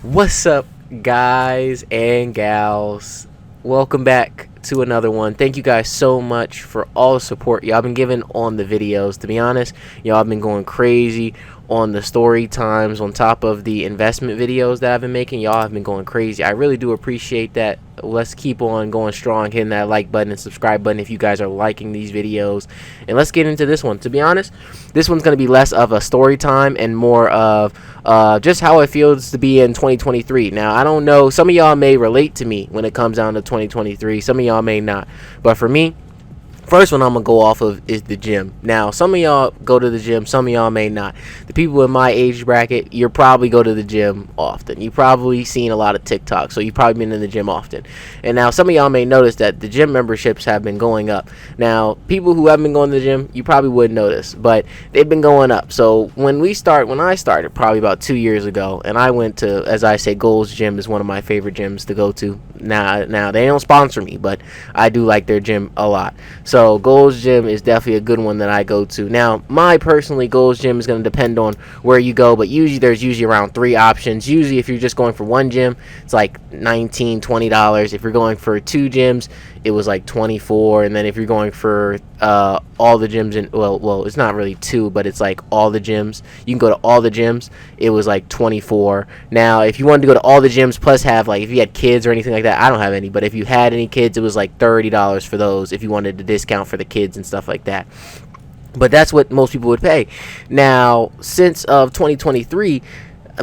What's up, guys and gals? Welcome back to another one. Thank you guys so much for all the support y'all been giving on the videos. To be honest, y'all been going crazy on the story times on top of the investment videos that I've been making. Y'all have been going crazy. I really do appreciate that. Let's keep on going strong, hitting that like button and subscribe button if you guys are liking these videos. And let's get into this one. To be honest, this one's going to be less of a story time and more of just how it feels to be in 2023. Now, I don't know, some of y'all may relate to me when it comes down to 2023. Some of y'all may not. But for me, first one I'm going to go off of is the gym. Now, some of y'all go to the gym, some of y'all may not. The people in my age bracket, you probably go to the gym often. You probably seen a lot of TikTok, so you've probably been in the gym often. And now some of y'all may notice that the gym memberships have been going up. Now, people who haven't been going to the gym, you probably wouldn't notice, but they've been going up. So when I started probably about 2 years ago, and I went to, as I say, Gold's Gym is one of my favorite gyms to go to. Now they don't sponsor me, but I do like their gym a lot. So Gold's Gym is definitely a good one that I go to. Now, my personally Gold's Gym is going to depend on where you go, but there's usually around 3 options. Usually if you're just going for one gym, it's like $19, $20. If you're going for 2 gyms, it was like $24. And then if you're going for all the gyms well, it's not really 2, but it's like all the gyms. You can go to all the gyms. It was like $24. Now, if you wanted to go to all the gyms plus have, like, if you had kids or anything like that, I don't have any, but if you had any kids, it was like $30 for those if you wanted to discount for the kids and stuff like that. But that's what most people would pay. Now, since of 2023,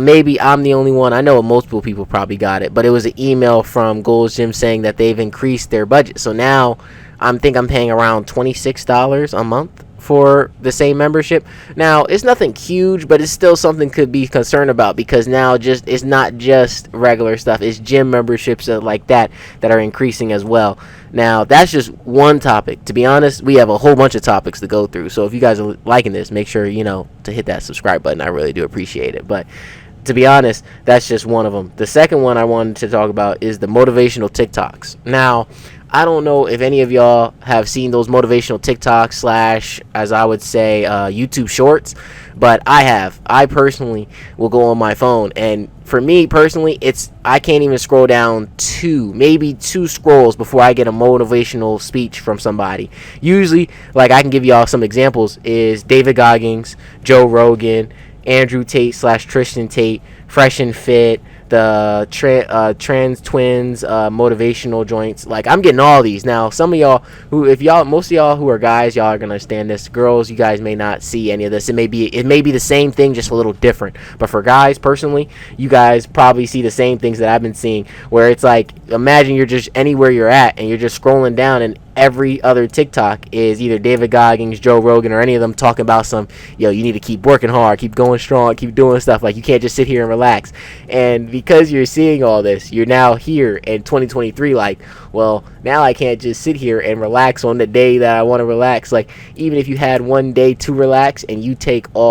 maybe I'm the only one. I know multiple people probably got it, but it was an email from Gold's Gym saying that they've increased their budget. So now I'm paying around $26 a month for the same membership. Now, it's nothing huge, but it's still something could be concerned about, because now it's not just regular stuff. It's gym memberships like that are increasing as well. Now, that's just one topic. To be honest, we have a whole bunch of topics to go through. So if you guys are liking this, make sure, to hit that subscribe button. I really do appreciate it. But to be honest, that's just one of them. The second one I wanted to talk about is the motivational TikToks. Now, I don't know if any of y'all have seen those motivational TikToks / as I would say, YouTube shorts, but I have. I personally will go on my phone, and for me personally, I can't even scroll down maybe two scrolls before I get a motivational speech from somebody. Usually, like, I can give y'all some examples, is David Goggins, Joe Rogan, Andrew Tate / Tristan Tate, Fresh and Fit, the trans twins, motivational joints. Like, I'm getting all these. Now, some of y'all most of y'all who are guys, y'all are gonna understand this. Girls, you guys may not see any of this. It may be the same thing, just a little different. But for guys, personally, you guys probably see the same things that I've been seeing, where it's like, imagine you're just anywhere you're at and you're just scrolling down, and every other TikTok is either David Goggins, Joe Rogan, or any of them talking about you need to keep working hard, keep going strong, keep doing stuff. Like, you can't just sit here and relax. And because you're seeing all this, you're now here in 2023, like, well, now I can't just sit here and relax on the day that I want to relax. Like, even if you had one day to relax and you're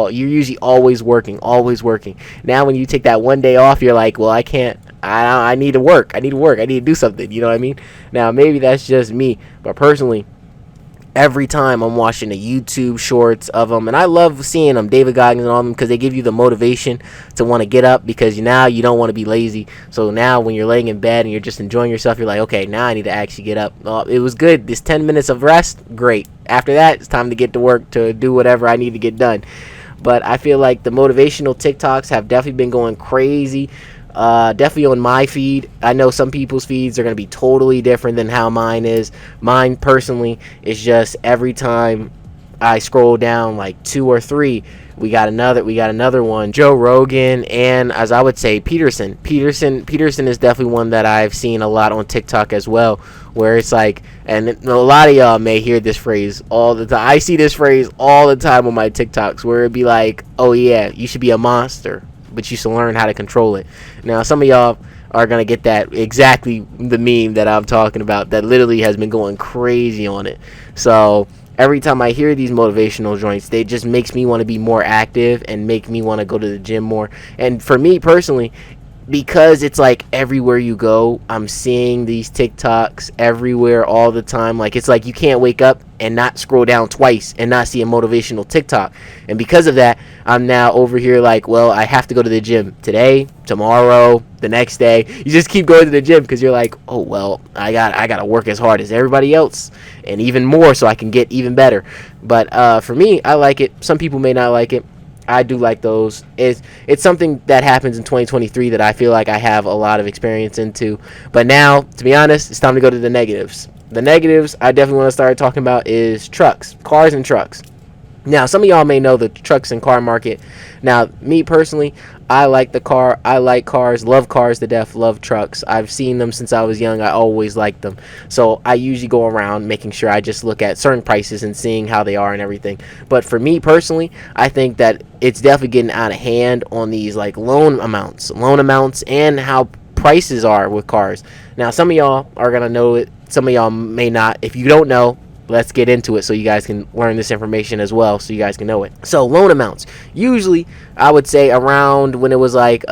usually always working. Now, when you take that one day off, you're like, well, I need to work. I need to do something. You know what I mean? Now, maybe that's just me, but personally, every time I'm watching the YouTube shorts of them, and I love seeing them, David Goggins and all of them, because they give you the motivation to want to get up, because now you don't want to be lazy. So now when you're laying in bed and you're just enjoying yourself, you're like, okay, now I need to actually get up. It was good. This 10 minutes of rest, great. After that, it's time to get to work to do whatever I need to get done. But I feel like the motivational TikToks have definitely been going crazy. Definitely on my feed. I know some people's feeds are going to be totally different than how mine is. Mine personally is just, every time I scroll down like 2 or 3, we got another one, Joe Rogan, and as I would say, Peterson is definitely one that I've seen a lot on TikTok as well, where it's like, and a lot of y'all may hear this phrase all the time. I see this phrase all the time on my TikToks, where it'd be like, oh yeah, you should be a monster, but you should learn how to control it. Now, some of y'all are going to get that exactly the meme that I'm talking about, that literally has been going crazy on it. So every time I hear these motivational joints, they just makes me want to be more active and make me want to go to the gym more. And for me personally, because it's like everywhere you go, I'm seeing these TikToks everywhere all the time. Like, it's like you can't wake up and not scroll down twice and not see a motivational TikTok. And because of that, I'm now over here like, well, I have to go to the gym today, tomorrow, the next day. You just keep going to the gym because you're like, oh, well, I got to work as hard as everybody else and even more so I can get even better. But for me, I like it. Some people may not like it. I do like those. It's something that happens in 2023 that I feel like I have a lot of experience into. But now, to be honest, it's time to go to the negatives. The negatives I definitely want to start talking about is trucks, cars and trucks. Now, some of y'all may know the trucks and car market. Now, me personally, I like the car. I like cars, love cars to death, love trucks. I've seen them since I was young. I always liked them. So I usually go around making sure I just look at certain prices and seeing how they are and everything. But for me personally, I think that it's definitely getting out of hand on these like loan amounts and how prices are with cars. Now, some of y'all are going to know it. Some of y'all may not. If you don't know, let's get into it so you guys can learn this information as well so you guys can know it. So loan amounts, usually I would say around when it was like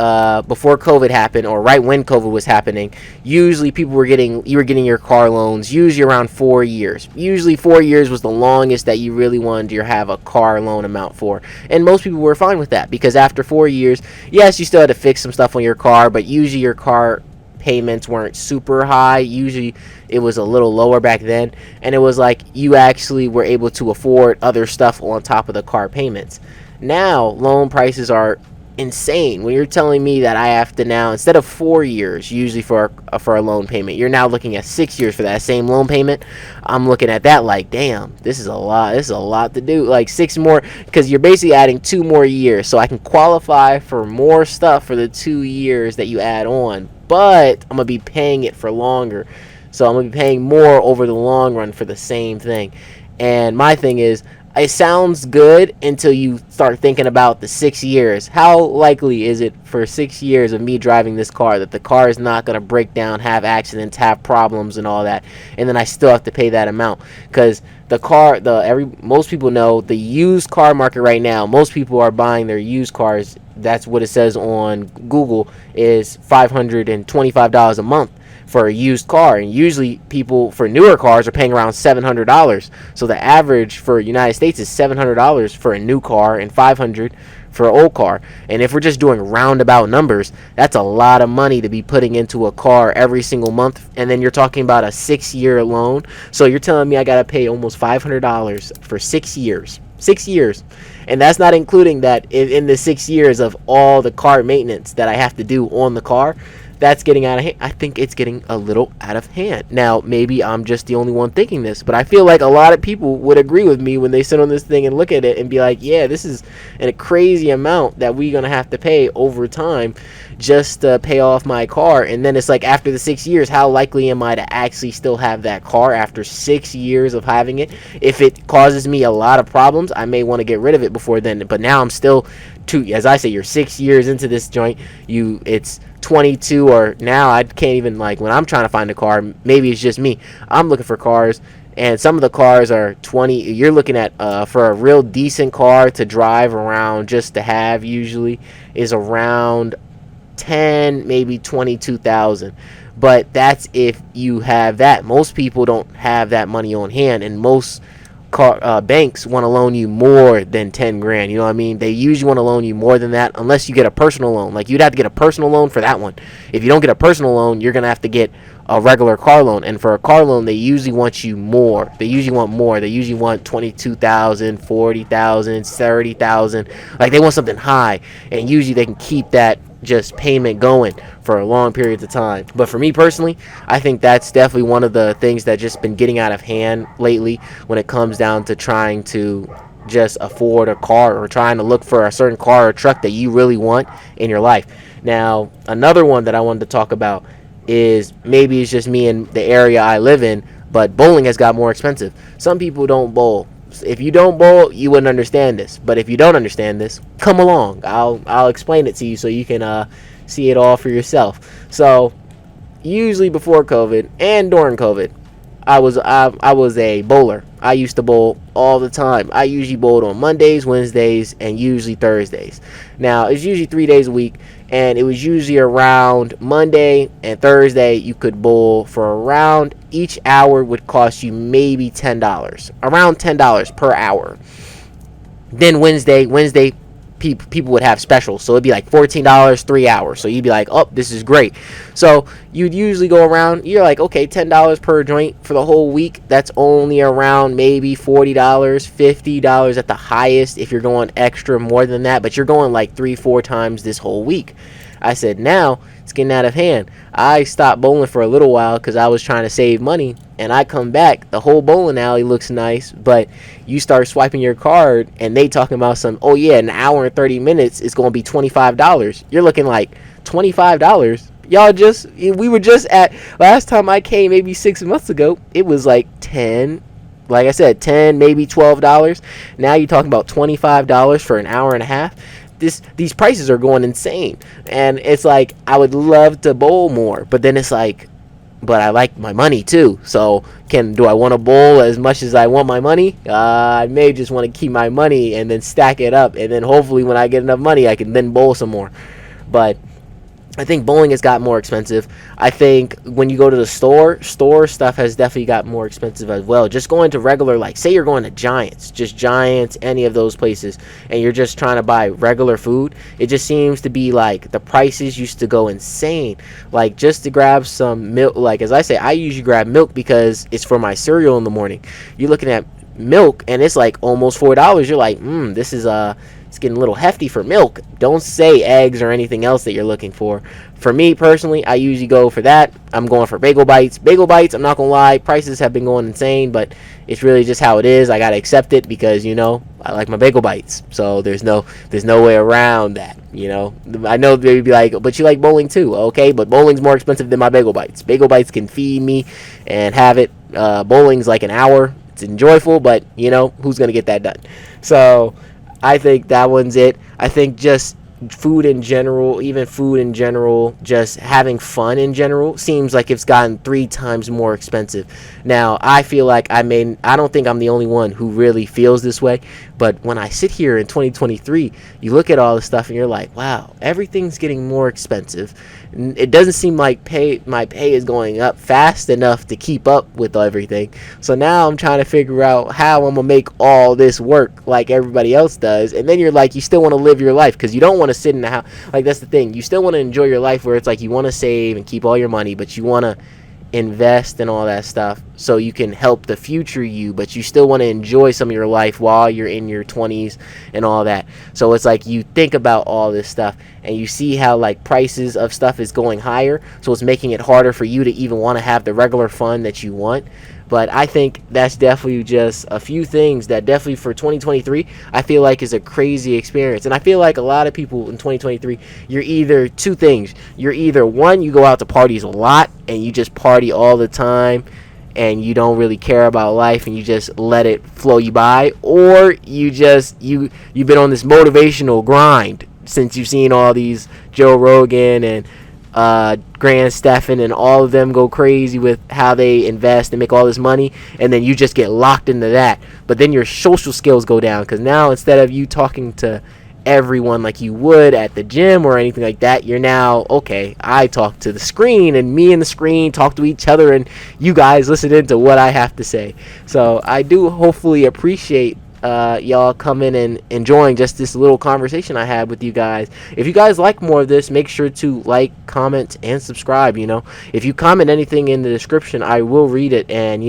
before COVID happened or right when COVID was happening, usually you were getting your car loans usually around 4 years. Usually 4 years was the longest that you really wanted to have a car loan amount for, and most people were fine with that because after 4 years, yes, you still had to fix some stuff on your car, but usually your car payments weren't super high. Usually it was a little lower back then, and it was like you actually were able to afford other stuff on top of the car payments. Now loan prices are insane. When you're telling me that I have to now, instead of 4 years usually for a loan payment, you're now looking at 6 years for that same loan payment. I'm looking at that like, damn, this is a lot to do. Like 6 more, because you're basically adding 2 more years, so I can qualify for more stuff for the 2 years that you add on, but I'm gonna be paying it for longer. So I'm gonna be paying more over the long run for the same thing. And my thing is, it sounds good until you start thinking about the 6 years. How likely is it for 6 years of me driving this car that the car is not going to break down, have accidents, have problems and all that, and then I still have to pay that amount? Because most people know the used car market right now, most people are buying their used cars. That's what it says on Google, is $525 a month for a used car, and usually people for newer cars are paying around $700. So the average for United States is $700 for a new car and $500 for an old car. And if we're just doing roundabout numbers, that's a lot of money to be putting into a car every single month. And then you're talking about a 6-year loan. So you're telling me I gotta pay almost $500 for 6 years. 6 years. And that's not including that in the 6 years of all the car maintenance that I have to do on the car. That's getting out of hand. I think it's getting a little out of hand. Now, maybe I'm just the only one thinking this, but I feel like a lot of people would agree with me when they sit on this thing and look at it and be like, yeah, this is a crazy amount that we're going to have to pay over time just to pay off my car. And then it's like, after the 6 years, how likely am I to actually still have that car after 6 years of having it? If it causes me a lot of problems, I may want to get rid of it before then. But now I'm still, as I say, you're 6 years into this joint. It's 22, or now I can't even, like, when I'm trying to find a car, maybe it's just me, I'm looking for cars, and some of the cars are 20. You're looking at for a real decent car to drive around, just to have, usually is around 10, maybe 22,000. But that's if you have that. Most people don't have that money on hand, and most banks want to loan you more than 10 grand. You know what I mean? They usually want to loan you more than that, unless you get a personal loan. Like, you'd have to get a personal loan for that one. If you don't get a personal loan, you're going to have to get a regular car loan. And for a car loan, they usually want you more. They usually want more. They usually want 22,000, 40,000, 30,000. Like, they want something high. And usually they can keep that just payment going for a long period of time. But for me personally, I think that's definitely one of the things that just been getting out of hand lately when it comes down to trying to just afford a car, or trying to look for a certain car or truck that you really want in your life. Now, another one that I wanted to talk about is, maybe it's just me in the area I live in, but bowling has got more expensive. Some people don't bowl. If you don't bowl, you wouldn't understand this. But if you don't understand this, come along. I'll explain it to you so you can see it all for yourself. So, usually before COVID and during COVID, I was a bowler. I used to bowl all the time. I usually bowled on Mondays, Wednesdays, and usually Thursdays. Now, it's usually 3 days a week, and it was usually around Monday and Thursday. You could bowl for around, each hour would cost you maybe $10, around $10 per hour. Then Wednesday people would have specials, so it'd be like $14 3 hours. So you'd be like, oh, this is great. So you'd usually go around, you're like, okay, $10 per joint for the whole week. That's only around maybe $40, $50 at the highest if you're going extra more than that, but you're going like 3-4 times this whole week. I said, now it's getting out of hand. I stopped bowling for a little while because I was trying to save money, and I come back, the whole bowling alley looks nice, but you start swiping your card and they talking about some, oh yeah, an hour and 30 minutes is going to be $25. You're looking like, $25? We were just at, last time I came maybe 6 months ago, it was like 10, like I said, 10, maybe $12. Now you're talking about $25 for an hour and a half. These prices are going insane, and it's like, I would love to bowl more, but then it's like, but I like my money too. So do I want to bowl as much as I want my money? I may just want to keep my money and then stack it up, and then hopefully when I get enough money I can then bowl some more. But I think bowling has got more expensive. I think when you go to the store stuff has definitely got more expensive as well. Just going to regular, like say you're going to Giants, any of those places, and you're just trying to buy regular food, it just seems to be like the prices used to go insane. Like just to grab some milk, like as I say, I usually grab milk because it's for my cereal in the morning. You're looking at milk and it's like almost $4. You're like, this is it's getting a little hefty for milk. Don't say eggs or anything else that you're looking for. For me personally, I usually go for that. I'm going for bagel bites. Bagel bites, I'm not gonna lie, prices have been going insane, but it's really just how it is. I gotta accept it because I like my bagel bites. So there's no way around that. I know they'd be like, but you like bowling too, okay? But bowling's more expensive than my bagel bites. Bagel bites can feed me and have it. Bowling's like an hour. It's enjoyable, but who's gonna get that done? So I think that one's it. I think just food in general, just having fun in general, seems like it's gotten 3 times more expensive. Now, I feel like I don't think I'm the only one who really feels this way, but when I sit here in 2023, you look at all the stuff and you're like, wow, everything's getting more expensive. It doesn't seem like my pay is going up fast enough to keep up with everything. So now I'm trying to figure out how I'm going to make all this work like everybody else does. And then you're like, you still want to live your life because you don't want to sit in the house. Like, that's the thing. You still want to enjoy your life where it's like you want to save and keep all your money, but you want to invest in all that stuff so you can help the future you, but you still want to enjoy some of your life while you're in your 20s and all that. So it's like you think about all this stuff and you see how like prices of stuff is going higher, so it's making it harder for you to even want to have the regular fun that you want. But I think that's definitely just a few things that definitely for 2023 I feel like is a crazy experience. And I feel like a lot of people in 2023, you're either two things. You're either one, you go out to parties a lot and you just party all the time and you don't really care about life and you just let it flow you by, or you've been on this motivational grind since you've seen all these Joe Rogan and Grant Stephan and all of them go crazy with how they invest and make all this money, and then you just get locked into that. But then your social skills go down because now instead of you talking to everyone like you would at the gym or anything like that, you're now, okay, I talk to the screen and me and the screen talk to each other and you guys listen into what I have to say. So I do hopefully appreciate y'all coming and enjoying just this little conversation I had with you guys. If you guys like more of this, make sure to like, comment, and subscribe. If you comment anything in the description, I will read it and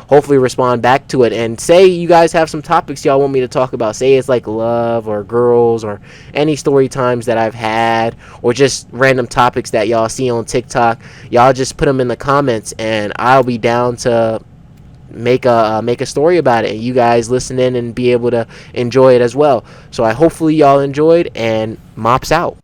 hopefully respond back to it. And say you guys have some topics y'all want me to talk about. Say it's like love or girls or any story times that I've had, or just random topics that y'all see on TikTok. Y'all just put them in the comments and I'll be down to make a story about it and you guys listen in and be able to enjoy it as well. So I hopefully y'all enjoyed, and Mops out.